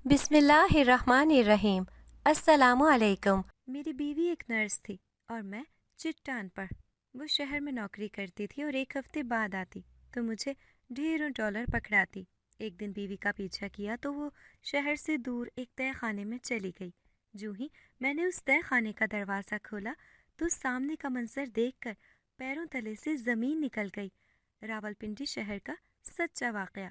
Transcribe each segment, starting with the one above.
بسم اللہ الرحمن الرحیم۔ السلام علیکم۔ میری بیوی ایک نرس تھی اور میں چٹان پر۔ وہ شہر میں نوکری کرتی تھی اور ایک ہفتے بعد آتی تو مجھے ڈھیروں ڈالر پکڑاتی۔ ایک دن بیوی کا پیچھا کیا تو وہ شہر سے دور ایک تہہ خانے میں چلی گئی۔ جو ہی میں نے اس تہہ خانے کا دروازہ کھولا تو سامنے کا منظر دیکھ کر پیروں تلے سے زمین نکل گئی۔ راولپنڈی شہر کا سچا واقعہ۔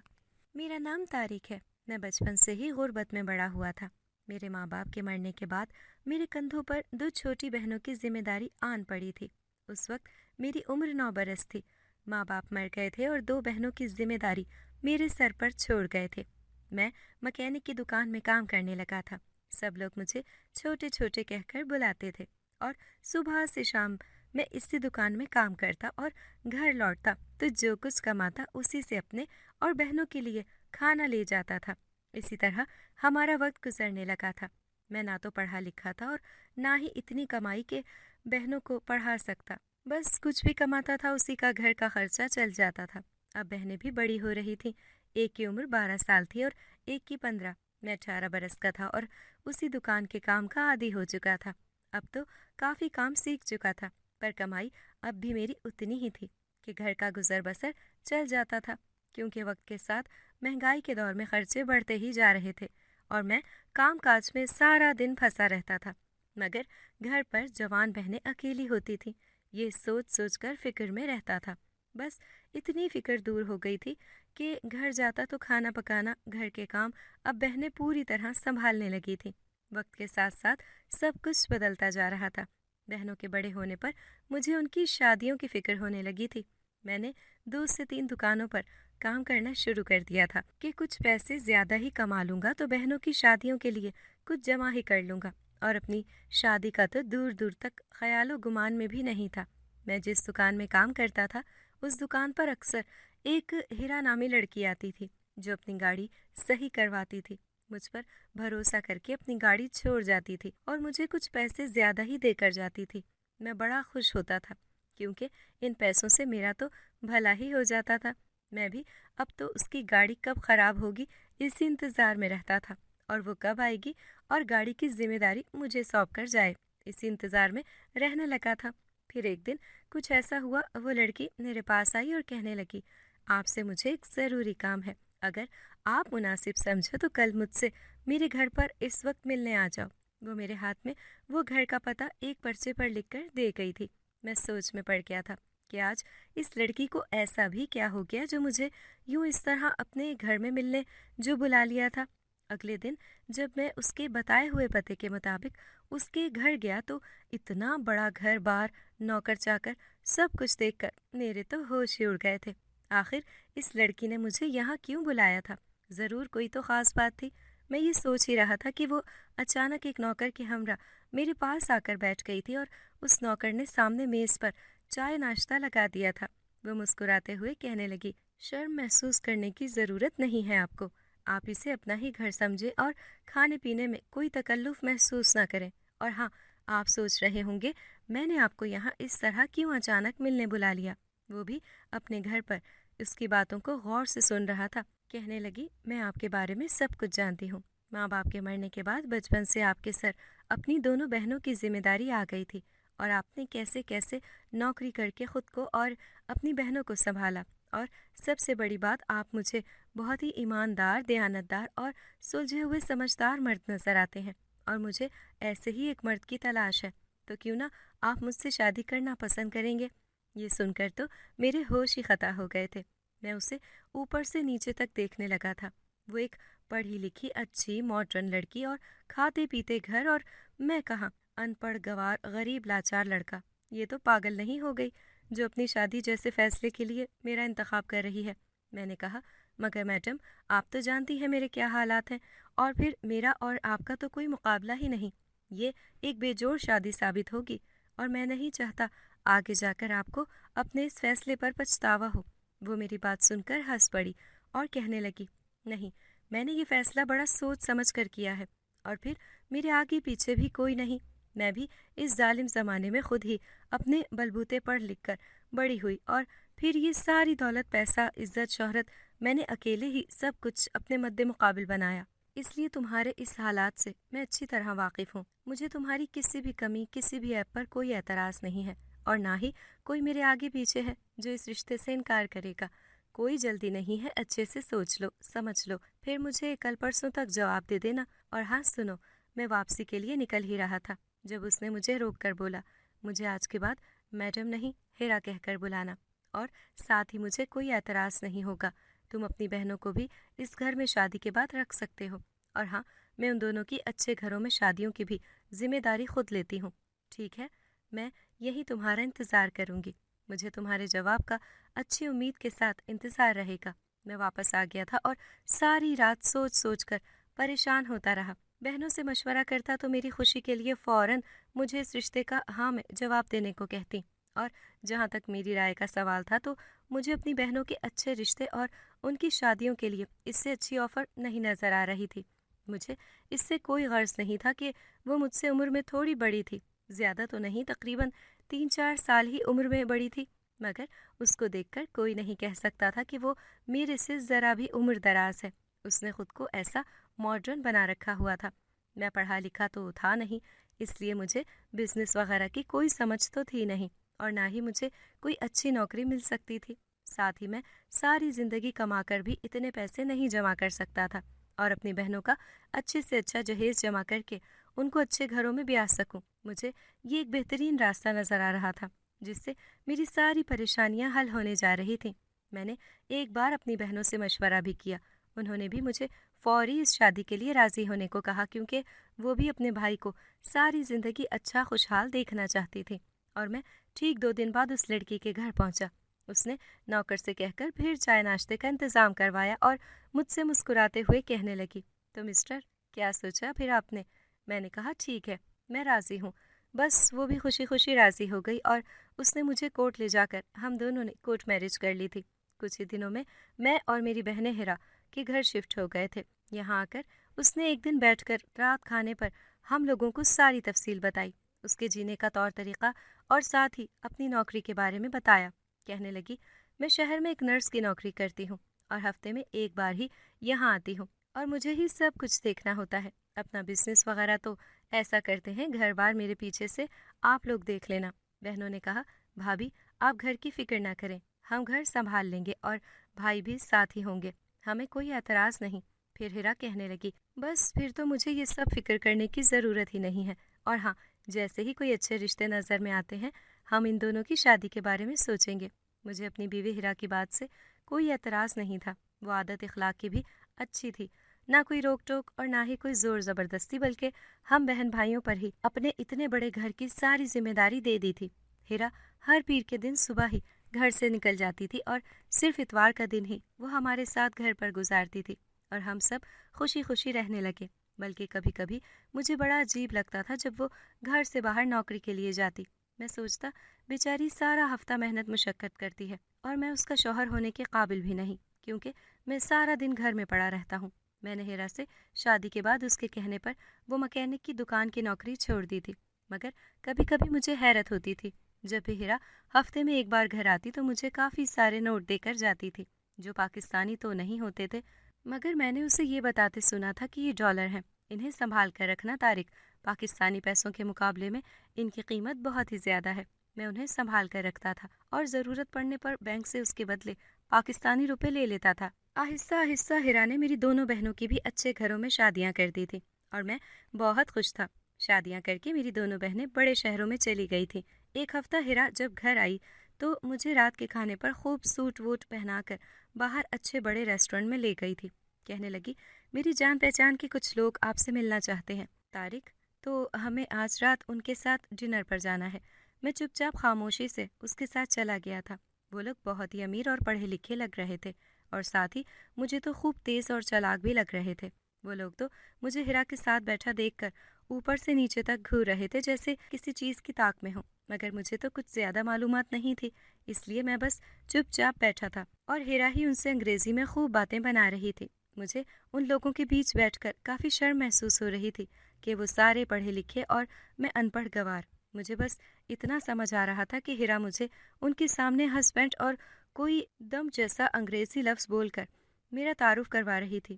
میرا نام طارق ہے۔ میں بچپن سے ہی غربت میں بڑا ہوا تھا۔ میرے ماں باپ کے مرنے کے بعد میرے کندھوں پر 2 چھوٹی بہنوں کی ذمہ داری آن پڑی تھی۔ اس وقت میری عمر 9 برس تھی۔ ماں باپ مر گئے تھے اور 2 بہنوں کی ذمہ داری میرے سر پر چھوڑ گئے تھے۔ میں مکینک کی دکان میں کام کرنے لگا تھا۔ سب لوگ مجھے چھوٹے چھوٹے کہہ کر بلاتے تھے اور صبح سے شام میں اسی دکان میں کام کرتا اور گھر لوٹتا تو جو کچھ کماتا اسی سے اپنے اور بہنوں کے لیے کھانا لے جاتا تھا۔ اسی طرح ہمارا وقت گزرنے لگا تھا۔ میں نہ تو پڑھا لکھا تھا اور نہ ہی اتنی کمائی کہ بہنوں کو پڑھا سکتا۔ بس کچھ بھی کماتا تھا اسی کا گھر کا خرچہ چل جاتا تھا۔ اب بہنیں بھی بڑی ہو رہی تھیں۔ ایک کی عمر 12 سال تھی اور ایک کی 15۔ میں 18 برس کا تھا اور اسی دکان کے کام کا عادی ہو چکا تھا۔ اب تو کافی کام سیکھ چکا تھا، پر کمائی اب بھی میری اتنی ہی تھی کہ گھر کا گزر بسر چل جاتا تھا، کیونکہ وقت کے ساتھ مہنگائی کے دور میں خرچے بڑھتے ہی جا رہے تھے اور میں کام کاج میں سارا دن پھنسا رہتا تھا۔ مگر گھر پر جوان بہنیں اکیلی ہوتی تھیں، یہ سوچ سوچ کر فکر میں رہتا تھا۔ بس اتنی فکر دور ہو گئی تھی کہ گھر جاتا تو کھانا پکانا، گھر کے کام اب بہنیں پوری طرح سنبھالنے لگی تھیں۔ وقت کے ساتھ ساتھ سب کچھ بدلتا جا رہا تھا۔ بہنوں کے بڑے ہونے پر مجھے ان کی شادیوں کی فکر ہونے لگی تھی۔ میں نے 2 سے 3 دکانوں پر کام کرنا شروع کر دیا تھا کہ کچھ پیسے زیادہ ہی کما لوں گا تو بہنوں کی شادیوں کے لیے کچھ جمع ہی کر لوں گا، اور اپنی شادی کا تو دور دور تک خیال و گمان میں بھی نہیں تھا۔ میں جس دکان میں کام کرتا تھا اس دکان پر اکثر ایک ہیرا نامی لڑکی آتی تھی جو اپنی گاڑی صحیح کرواتی تھی۔ مجھ پر بھروسہ کر کے اپنی گاڑی چھوڑ جاتی تھی اور مجھے کچھ پیسے زیادہ ہی دے کر جاتی تھی۔ میں بڑا خوش ہوتا تھا کیونکہ ان پیسوں سے میرا تو بھلا ہی ہو جاتا تھا۔ میں بھی اب تو اس کی گاڑی کب خراب ہوگی اسی انتظار میں رہتا تھا، اور وہ کب آئے گی اور گاڑی کی ذمہ داری مجھے سونپ کر جائے، اسی انتظار میں رہنے لگا تھا۔ پھر ایک دن کچھ ایسا ہوا، وہ لڑکی میرے پاس آئی اور کہنے لگی، آپ سے مجھے ایک ضروری کام ہے، اگر آپ مناسب سمجھو تو کل مجھ سے میرے گھر پر اس وقت ملنے آ جاؤ۔ وہ میرے ہاتھ میں وہ گھر کا پتہ ایک پرچے پر لکھ کر دے گئی تھی۔ میں سوچ میں پڑ گیا تھا کہ آج اس لڑکی کو ایسا بھی کیا ہو گیا جو مجھے یوں اس طرح اپنے گھر میں ملنے جو بلا لیا تھا۔ اگلے دن جب میں اس کے بتائے ہوئے پتے کے مطابق اس کے گھر گیا تو اتنا بڑا گھر بار، نوکر چاکر، سب کچھ دیکھ کر میرے تو ہوش ہی اڑ گئے تھے۔ آخر اس لڑکی نے مجھے یہاں کیوں بلایا تھا؟ ضرور کوئی تو خاص بات تھی۔ میں یہ سوچ ہی رہا تھا کہ وہ اچانک ایک نوکر کے ہمراہ میرے پاس آ کر بیٹھ گئی تھی اور اس نوکر نے سامنے میز پر چائے ناشتہ لگا دیا تھا۔ وہ مسکراتے ہوئے کہنے لگی، شرم محسوس کرنے کی ضرورت نہیں ہے آپ کو، آپ اسے اپنا ہی گھر سمجھیں اور کھانے پینے میں کوئی تکلف محسوس نہ کریں۔ اور ہاں، آپ سوچ رہے ہوں گے میں نے آپ کو یہاں اس طرح کیوں اچانک ملنے بلا لیا؟ وہ بھی اپنے گھر پر اس کی باتوں کو غور سے سن رہا تھا۔ کہنے لگی، میں آپ کے بارے میں سب کچھ جانتی ہوں۔ ماں باپ کے مرنے کے بعد بچپن سے آپ کے سر اپنی دونوں بہنوں کی ذمہ داری آ گئی تھی، اور آپ نے کیسے کیسے نوکری کر کے خود کو اور اپنی بہنوں کو سنبھالا، اور سب سے بڑی بات، آپ مجھے بہت ہی ایماندار، دیانتدار اور سلجھے ہوئے سمجھدار مرد نظر آتے ہیں، اور مجھے ایسے ہی ایک مرد کی تلاش ہے، تو کیوں نہ آپ مجھ سے شادی کرنا پسند کریں گے؟ یہ سن کر تو میرے ہوش ہی خطا ہو گئے تھے۔ میں اسے اوپر سے نیچے تک دیکھنے لگا تھا۔ وہ ایک پڑھی لکھی، اچھی، ماڈرن لڑکی، اور کھاتے پیتے گھر، اور میں کہاں، ان پڑھ گوار، غریب لاچار لڑکا۔ یہ تو پاگل نہیں ہو گئی جو اپنی شادی جیسے فیصلے کے لیے میرا انتخاب کر رہی ہے؟ میں نے کہا، مگر میڈم، آپ تو جانتی ہیں میرے کیا حالات ہیں، اور پھر میرا اور آپ کا تو کوئی مقابلہ ہی نہیں۔ یہ ایک بے جوڑ شادی ثابت ہوگی، اور میں نہیں چاہتا آگے جا کر آپ کو اپنے اس فیصلے پر پچھتاوا ہو۔ وہ میری بات سن کر ہنس پڑی اور کہنے لگی، نہیں، میں نے یہ فیصلہ بڑا سوچ سمجھ کر کیا ہے، اور پھر میرے آگے پیچھے بھی کوئی نہیں۔ میں بھی اس ظالم زمانے میں خود ہی اپنے بلبوتے پڑھ لکھ کر بڑی ہوئی، اور پھر یہ ساری دولت، پیسہ، عزت، شہرت میں نے اکیلے ہی سب کچھ اپنے مد مقابل بنایا۔ اس لیے تمہارے اس حالات سے میں اچھی طرح واقف ہوں۔ مجھے تمہاری کسی بھی کمی، کسی بھی ایپ پر کوئی اعتراض نہیں ہے، اور نہ ہی کوئی میرے آگے پیچھے ہے جو اس رشتے سے انکار کرے گا۔ کوئی جلدی نہیں ہے، اچھے سے سوچ لو، سمجھ لو، پھر مجھے کل پرسوں تک جواب دے دینا۔ اور ہاں سنو، میں واپسی کے لیے نکل ہی رہا تھا جب اس نے مجھے روک کر بولا، مجھے آج کے بعد میڈم نہیں ہیرا کہہ کر بلانا، اور ساتھ ہی مجھے کوئی اعتراض نہیں ہوگا۔ تم اپنی بہنوں کو بھی اس گھر میں شادی کے بعد رکھ سکتے ہو، اور ہاں، میں ان دونوں کی اچھے گھروں میں شادیوں کی بھی ذمہ داری خود لیتی ہوں۔ ٹھیک ہے، میں یہی تمہارا انتظار کروں گی۔ مجھے تمہارے جواب کا اچھی امید کے ساتھ انتظار رہے گا۔ میں واپس آ گیا تھا اور ساری رات سوچ سوچ کر پریشان ہوتا رہا۔ بہنوں سے مشورہ کرتا تو میری خوشی کے لیے فوراً مجھے اس رشتے کا ہاں میں جواب دینے کو کہتی، اور جہاں تک میری رائے کا سوال تھا تو مجھے اپنی بہنوں کے اچھے رشتے اور ان کی شادیوں کے لیے اس سے اچھی آفر نہیں نظر آ رہی تھی۔ مجھے اس سے کوئی غرض نہیں تھا کہ وہ مجھ سے عمر میں تھوڑی بڑی تھی، زیادہ تو نہیں، تقریباً 3-4 سال ہی عمر میں بڑی تھی، مگر اس کو دیکھ کر کوئی نہیں کہہ سکتا تھا کہ وہ میرے سے ذرا بھی عمر دراز ہے۔ اس نے خود کو ایسا ماڈرن بنا رکھا ہوا تھا۔ میں پڑھا لکھا تو تھا نہیں، اس لیے مجھے بزنس وغیرہ کی کوئی سمجھ تو تھی نہیں، اور نہ ہی مجھے کوئی اچھی نوکری مل سکتی تھی۔ ساتھ ہی میں ساری زندگی کما کر بھی اتنے پیسے نہیں جمع کر سکتا تھا، اور اپنی بہنوں کا اچھے سے اچھا جہیز جمع کر کے ان کو اچھے گھروں میں بیاہ سکوں۔ مجھے یہ ایک بہترین راستہ نظر آ رہا تھا جس سے میری ساری پریشانیاں حل ہونے جا رہی تھیں۔ میں نے ایک بار اپنی بہنوں سے مشورہ بھی کیا، انہوں نے بھی مجھے فوری اس شادی کے لیے راضی ہونے کو کہا، کیونکہ وہ بھی اپنے بھائی کو ساری زندگی اچھا خوشحال دیکھنا چاہتی تھی۔ اور میں ٹھیک 2 دن بعد اس لڑکی کے گھر پہنچا۔ اس نے نوکر سے کہہ کر پھر چائے ناشتے کا انتظام کروایا اور مجھ سے مسکراتے ہوئے کہنے لگی، تو مسٹر، کیا سوچا پھر آپ نے؟ میں نے کہا، ٹھیک ہے، میں راضی ہوں۔ بس وہ بھی خوشی خوشی راضی ہو گئی، اور اس نے مجھے کورٹ لے جا کر ہم دونوں نے کورٹ میرج کر لی تھی۔ کچھ ہی دنوں میں اور میری بہنیں ہیرا کے گھر شفٹ ہو گئے تھے۔ یہاں آ کر اس نے ایک دن بیٹھ کر رات کھانے پر ہم لوگوں کو ساری تفصیل بتائی، اس کے جینے کا طور طریقہ، اور ساتھ ہی اپنی نوکری کے بارے میں بتایا۔ کہنے لگی، میں شہر میں ایک نرس کی نوکری کرتی ہوں، اور ہفتے میں ایک بار ہی یہاں آتی ہوں، اور مجھے ہی سب کچھ دیکھنا ہوتا ہے۔ اپنا بزنس وغیرہ تو ایسا کرتے ہیں گھر بار میرے پیچھے سے آپ لوگ دیکھ لینا۔ بہنوں نے کہا، بھابھی آپ گھر کی فکر نہ کریں، ہم گھر سنبھال لیں گے، اور بھائی بھی ساتھ ہی ہوں گے، ہمیں کوئی اعتراض نہیں۔ پھر ہیرا کہنے لگی، بس پھر تو مجھے یہ سب فکر کرنے کی ضرورت ہی نہیں ہے، اور ہاں، جیسے ہی کوئی اچھے رشتے نظر میں آتے ہیں ہم ان دونوں کی شادی کے بارے میں سوچیں گے۔ مجھے اپنی بیوی ہیرا کی بات سے کوئی اعتراض نہیں تھا، وہ عادت اخلاق کی بھی اچھی تھی، نہ کوئی روک ٹوک اور نہ ہی کوئی زور زبردستی، بلکہ ہم بہن بھائیوں پر ہی اپنے اتنے بڑے گھر کی ساری ذمہ داری دے دی تھی۔ ہیرا ہر پیر کے دن صبح ہی گھر سے نکل جاتی تھی، اور صرف اتوار کا دن ہی وہ ہمارے ساتھ گھر پر گزارتی تھی، اور ہم سب خوشی خوشی رہنے لگے۔ بلکہ کبھی کبھی مجھے بڑا عجیب لگتا تھا جب وہ گھر سے باہر نوکری کے لیے جاتی۔ میں سوچتا، بیچاری سارا ہفتہ محنت مشقت کرتی ہے، اور میں اس کا شوہر ہونے کے قابل بھی نہیں، کیونکہ میں سارا دن گھر میں پڑا رہتا ہوں۔ میں نے ہیرا سے شادی کے بعد اس کے کہنے پر وہ مکینک کی دکان کی نوکری چھوڑ دی تھی، مگر کبھی کبھی مجھے حیرت ہوتی تھی، جب بھی ہیرا ہفتے میں ایک بار گھر آتی تو مجھے کافی سارے نوٹ دے کر جاتی تھی، جو پاکستانی تو نہیں ہوتے تھے، مگر میں نے اسے یہ بتاتے سنا تھا کہ یہ ڈالر ہیں، انہیں سنبھال کر رکھنا طارق، پاکستانی پیسوں کے مقابلے میں ان کی قیمت بہت ہی زیادہ ہے۔ میں انہیں سنبھال کر رکھتا تھا، اور ضرورت پڑنے پر بینک سے اس کے بدلے پاکستانی روپے لے لیتا تھا۔ آہستہ آہستہ ہیرا نے میری دونوں بہنوں کی بھی اچھے گھروں میں شادیاں کر دی تھی، اور میں بہت خوش تھا۔ شادیاں کر کے میری دونوں بہنیں بڑے شہروں میں چلی گئی تھیں۔ ایک ہفتہ ہیرا جب گھر آئی تو مجھے رات کے کھانے پر خوب سوٹ ووٹ پہنا کر باہر اچھے بڑے ریسٹورنٹ میں لے گئی تھی۔ کہنے لگی، میری جان پہچان کے کچھ لوگ آپ سے ملنا چاہتے ہیں طارق، تو ہمیں آج رات ان کے ساتھ ڈنر پر جانا ہے۔ میں چپ چاپ خاموشی سے اس کے ساتھ چلا گیا تھا۔ وہ لوگ بہت ہی امیر اور پڑھے لکھے لگ رہے تھے، اور ساتھ ہی مجھے تو خوب تیز اور چالاک بھی لگ رہے تھے۔ وہ لوگ تو مجھے ہیرا کے ساتھ بیٹھا دیکھ کر اوپر سے نیچے تک گھور رہے تھے جیسے کسی چیز کی طاق میں ہوں، مگر مجھے تو کچھ زیادہ معلومات نہیں تھی، اس لیے میں بس چپ چاپ بیٹھا تھا، اور ہیرا ہی ان سے انگریزی میں خوب باتیں بنا رہی تھی۔ مجھے ان لوگوں کے بیچ بیٹھ کر کافی شرم محسوس ہو رہی تھی کہ وہ سارے پڑھے لکھے اور میں ان پڑھ گوار۔ مجھے بس اتنا سمجھ آ رہا تھا کہ ہیرا مجھے ان کے سامنے ہسبینڈ اور کوئی دم جیسا انگریزی لفظ بول کر میرا تعارف کروا رہی تھی۔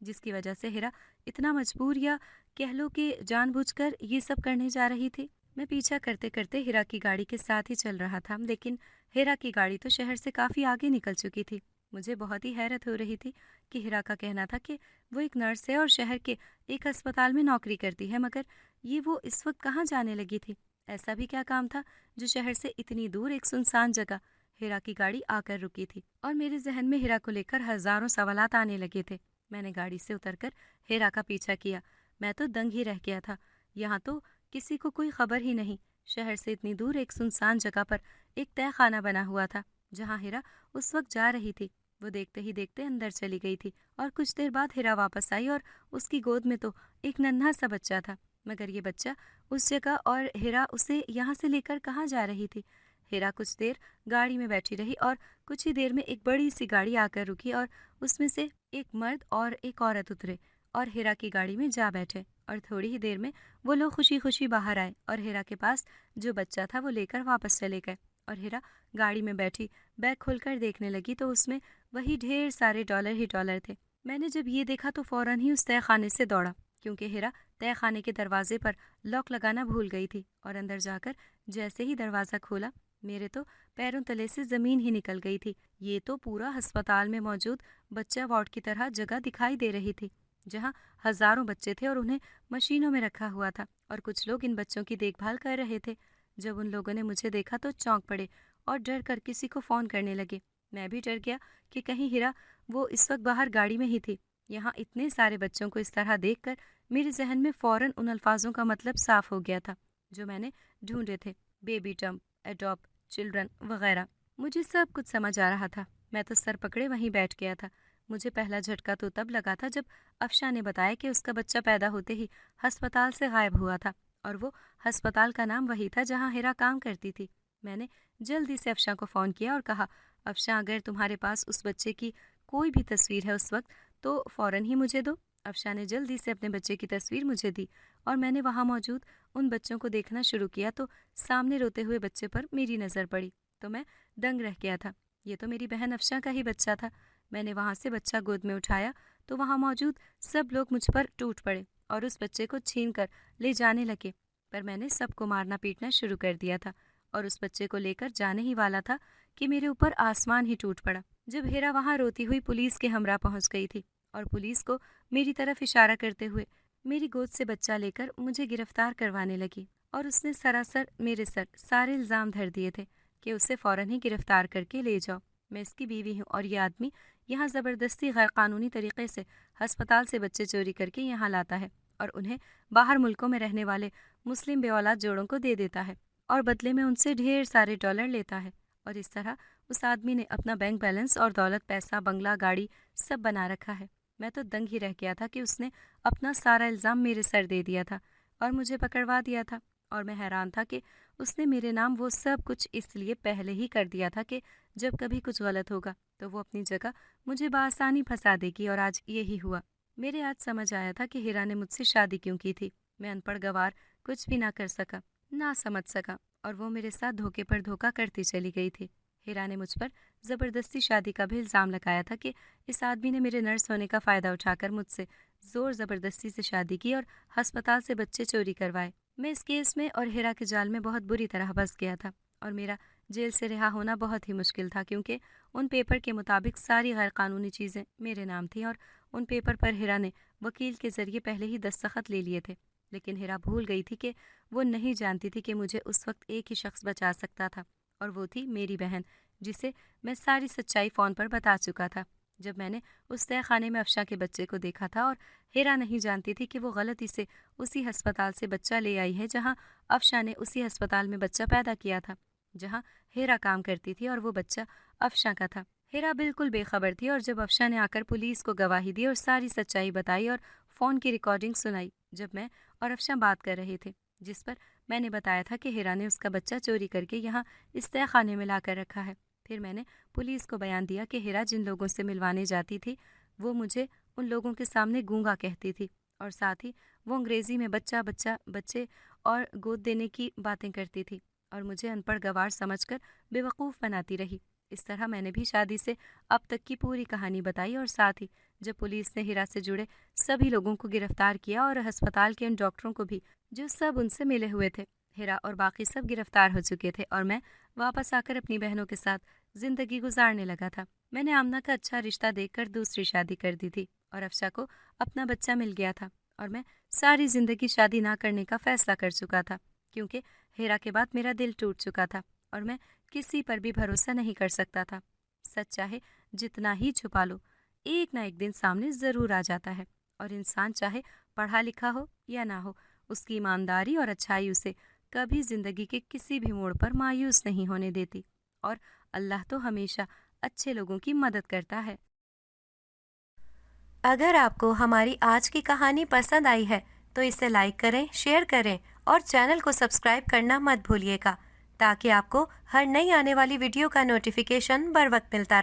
جس کی وجہ سے ہیرا اتنا مجبور یا کہہ لو کہ جان بوجھ کر یہ سب کرنے جا رہی تھی۔ میں پیچھا کرتے کرتے ہیرا کی گاڑی کے ساتھ ہی چل رہا تھا، لیکن ہیرا کی گاڑی تو شہر سے کافی آگے نکل چکی تھی۔ مجھے بہت ہی حیرت ہو رہی تھی کہ ہیرا کا کہنا تھا کہ وہ ایک نرس ہے اور شہر کے ایک ہسپتال میں نوکری کرتی ہے، مگر یہ وہ اس وقت کہاں جانے لگی تھی؟ ایسا بھی کیا کام تھا جو شہر سے اتنی دور ایک سنسان جگہ ہیرا کی گاڑی آ کر رکی تھی؟ اور میرے ذہن میں ہیرا کو لے کر ہزاروں سوالات آنے لگے تھے۔ میں نے گاڑی سے اتر کر ہیرا کا پیچھا کیا۔ میں تو دنگ ہی رہ گیا تھا۔ یہاں تو کسی کو کوئی خبر ہی نہیں۔ شہر سے اتنی دور ایک سنسان جگہ پر ایک تہہ خانہ بنا ہوا تھا جہاں ہیرا اس وقت جا رہی تھی۔ وہ دیکھتے ہی دیکھتے اندر چلی گئی تھی اور کچھ دیر بعد ہیرا واپس آئی اور اس کی گود میں تو ایک ننھا سا بچہ تھا، مگر یہ بچہ اس جگہ اور ہیرا اسے یہاں سے لے کر کہاں جا رہی تھی؟ ہیرا کچھ دیر گاڑی میں بیٹھی رہی اور کچھ ہی دیر میں ایک بڑی سی گاڑی آ کر رکی اور اس میں سے ایک مرد اور ایک عورت اترے اور ہیرا کی گاڑی میں جا بیٹھے، اور تھوڑی ہی دیر میں وہ لوگ خوشی خوشی باہر آئے اور ہیرا کے پاس جو بچہ تھا وہ لے کر واپس چلے گئے۔ اور ہیرا گاڑی میں بیٹھی بیگ کھول کر دیکھنے لگی تو اس میں وہی ڈھیر سارے ڈالر ہی ڈالر تھے۔ میں نے جب یہ دیکھا تو فوراً ہی اس تہہ خانے سے دوڑا، کیونکہ ہیرا تہہ خانے کے دروازے پر لاک لگانا بھول گئی تھی، اور اندر جا کر جیسے ہی دروازہ کھولا میرے تو پیروں تلے سے زمین ہی نکل گئی تھی۔ یہ تو پورا ہسپتال میں موجود بچہ وارڈ کی طرح جگہ دکھائی دے رہی تھی، جہاں ہزاروں بچے تھے اور انہیں مشینوں میں رکھا ہوا تھا، اور کچھ لوگ ان بچوں کی دیکھ بھال کر رہے تھے۔ جب ان لوگوں نے مجھے دیکھا تو چونک پڑے اور ڈر کر کسی کو فون کرنے لگے۔ میں بھی ڈر گیا کہ کہیں ہیرا وہ اس وقت باہر گاڑی میں ہی تھی۔ یہاں اتنے سارے بچوں کو اس طرح دیکھ کر میرے ذہن میں فوراً ان الفاظوں کا مطلب صاف ہو گیا تھا جو میں نے ڈھونڈے تھے: بیبی ٹم، ایڈاپٹ چلڈرن وغیرہ۔ مجھے سب کچھ سمجھ آ رہا تھا۔ میں تو سر پکڑے وہیں بیٹھ گیا تھا۔ مجھے پہلا جھٹکا تو تب لگا تھا جب افشاں نے بتایا کہ اس کا بچہ پیدا ہوتے ہی ہسپتال سے غائب ہوا تھا، اور وہ ہسپتال کا نام وہی تھا جہاں ہیرا کام کرتی تھی۔ میں نے جلدی سے افشاں کو فون کیا اور کہا، افشاں اگر تمہارے پاس اس بچے کی کوئی بھی تصویر ہے اس وقت تو فوراً ہی مجھے دو۔ افشاں نے جلدی سے اپنے بچے کی تصویر مجھے دی اور میں نے وہاں موجود ان بچوں کو دیکھنا شروع کیا تو سامنے روتے ہوئے بچے پر میری نظر پڑی تو میں دنگ رہ گیا تھا۔ یہ تو میری بہن افشاں کا ہی بچہ تھا۔ میں نے وہاں سے بچہ گود میں اٹھایا تو وہاں موجود سب لوگ مجھ پر ٹوٹ پڑے اور اس بچے کو چھین کر لے جانے لگے، پر میں نے سب کو مارنا پیٹنا شروع کر دیا تھا اور اس بچے کو لے کر جانے ہی والا تھا کہ میرے اوپر آسمان ہی ٹوٹ پڑا۔ جب ہیرا وہاں روتی ہوئی پولیس کے ہمراہ پہنچ گئی تھی اور پولیس کو میری طرف اشارہ کرتے ہوئے میری گود سے بچہ لے کر مجھے گرفتار کروانے لگی، اور اس نے سراسر میرے سر سارے الزام دھر دیے تھے کہ اسے فوراً ہی گرفتار کر کے لے جاؤ۔ میں اس کی بیوی ہوں اور یہ آدمی یہاں زبردستی غیر قانونی طریقے سے ہسپتال سے بچے چوری کر کے یہاں لاتا ہے اور انہیں باہر ملکوں میں رہنے والے مسلم بے اولاد جوڑوں کو دے دیتا ہے اور بدلے میں ان سے ڈھیر سارے ڈالر لیتا ہے، اور اس طرح اس آدمی نے اپنا بینک بیلنس اور دولت، پیسہ، بنگلہ، گاڑی سب بنا رکھا ہے۔ میں تو دنگ ہی رہ گیا تھا کہ اس نے اپنا سارا الزام میرے سر دے دیا تھا اور مجھے پکڑوا دیا تھا، اور میں حیران تھا کہ اس نے میرے نام وہ سب کچھ اس لیے پہلے ہی کر دیا تھا کہ جب کبھی کچھ غلط ہوگا تو وہ اپنی جگہ مجھے بآسانی پھنسا دے گی، اور آج یہی ہوا۔ میرے آج سمجھ آیا تھا کہ ہیرا نے مجھ سے شادی کیوں کی تھی۔ میں ان پڑھ گوار کچھ بھی نہ کر سکا، نہ سمجھ سکا، اور وہ میرے ساتھ دھوکے پر دھوکا کرتی چلی گئی تھی۔ ہیرا نے مجھ پر زبردستی شادی کا بھی الزام لگایا تھا کہ اس آدمی نے میرے نرس ہونے کا فائدہ اٹھا کر مجھ سے زور زبردستی سے شادی کی اور ہسپتال سے بچے چوری کروائے۔ میں اس کیس میں اور ہیرا کے جال میں بہت بری طرح پھنس گیا تھا، اور میرا جیل سے رہا ہونا بہت ہی مشکل تھا، کیونکہ ان پیپر کے مطابق ساری غیر قانونی چیزیں میرے نام تھیں اور ان پیپر پر ہیرا نے وکیل کے ذریعے پہلے ہی دستخط لے لیے تھے۔ لیکن ہیرا بھول گئی تھی کہ وہ نہیں جانتی تھی کہ مجھے اس وقت ایک ہی شخص بچا سکتا تھا، اور وہ تھی میری بہن، جسے میں ساری سچائی فون پر بتا چکا تھا۔ جب میں نے اس تہہ خانے میں افشاں کے بچے کو دیکھا تھا، اور ہیرا نہیں جانتی تھی کہ وہ غلطی سے اسی ہسپتال سے بچہ لے آئی ہے جہاں افشاں نے اسی ہسپتال میں بچہ پیدا کیا تھا جہاں ہیرا کام کرتی تھی، اور وہ بچہ افشاں کا تھا۔ ہیرا بالکل بے خبر تھی، اور جب افشاں نے آ کر پولیس کو گواہی دی اور ساری سچائی بتائی اور فون کی ریکارڈنگ سنائی جب میں اور افشاں بات کر رہے تھے، جس پر میں نے بتایا تھا کہ ہیرا نے اس کا بچہ چوری کر کے یہاں اس تہہ خانے میں لا کر رکھا ہے، پھر میں نے پولیس کو بیان دیا کہ ہیرا جن لوگوں سے ملوانے جاتی تھی وہ مجھے ان لوگوں کے سامنے گونگا کہتی تھی، اور ساتھ ہی وہ انگریزی میں بچہ بچہ، بچے اور گود دینے کی باتیں کرتی تھی، اور مجھے ان پڑھ گوار سمجھ کر بے وقوف بناتی رہی۔ اس طرح میں نے بھی شادی سے اب تک کی پوری کہانی بتائی اور ساتھ ہی جب پولیس نے ہیرا سے جڑے سبھی لوگوں کو گرفتار کیا اور ہسپتال کے ان ڈاکٹروں کو بھی جو سب ان سے ملے ہوئے تھے، ہیرا اور باقی سب گرفتار ہو چکے تھے اور میں واپس آ کر اپنی بہنوں کے ساتھ زندگی گزارنے لگا تھا۔ میں نے آمنہ کا اچھا رشتہ دیکھ کر دوسری شادی کر دی تھی اور افشا کو اپنا بچہ مل گیا تھا اور میں ساری زندگی شادی نہ کرنے کا فیصلہ کر چکا تھا کیونکہ ہیرا کے بعد میرا دل ٹوٹ چکا تھا اور میں کسی پر بھی بھروسہ نہیں کر سکتا تھا۔ سچ چاہے جتنا ہی چھپا لو ایک نہ ایک دن سامنے ضرور آ جاتا ہے اور انسان چاہے پڑھا لکھا ہو یا نہ ہو، اس کی ایمانداری اور اچھائی اسے کبھی زندگی کے کسی بھی موڑ پر مایوس نہیں ہونے دیتی اور اللہ تو ہمیشہ اچھے لوگوں کی مدد کرتا ہے۔ اگر آپ کو ہماری آج کی کہانی پسند آئی ہے تو اسے لائک کریں، شیئر کریں اور چینل کو سبسکرائب کرنا مت بھولیے گا تاکہ آپ کو ہر نئی آنے والی ویڈیو کا نوٹیفیکیشن بر وقت ملتا رہے۔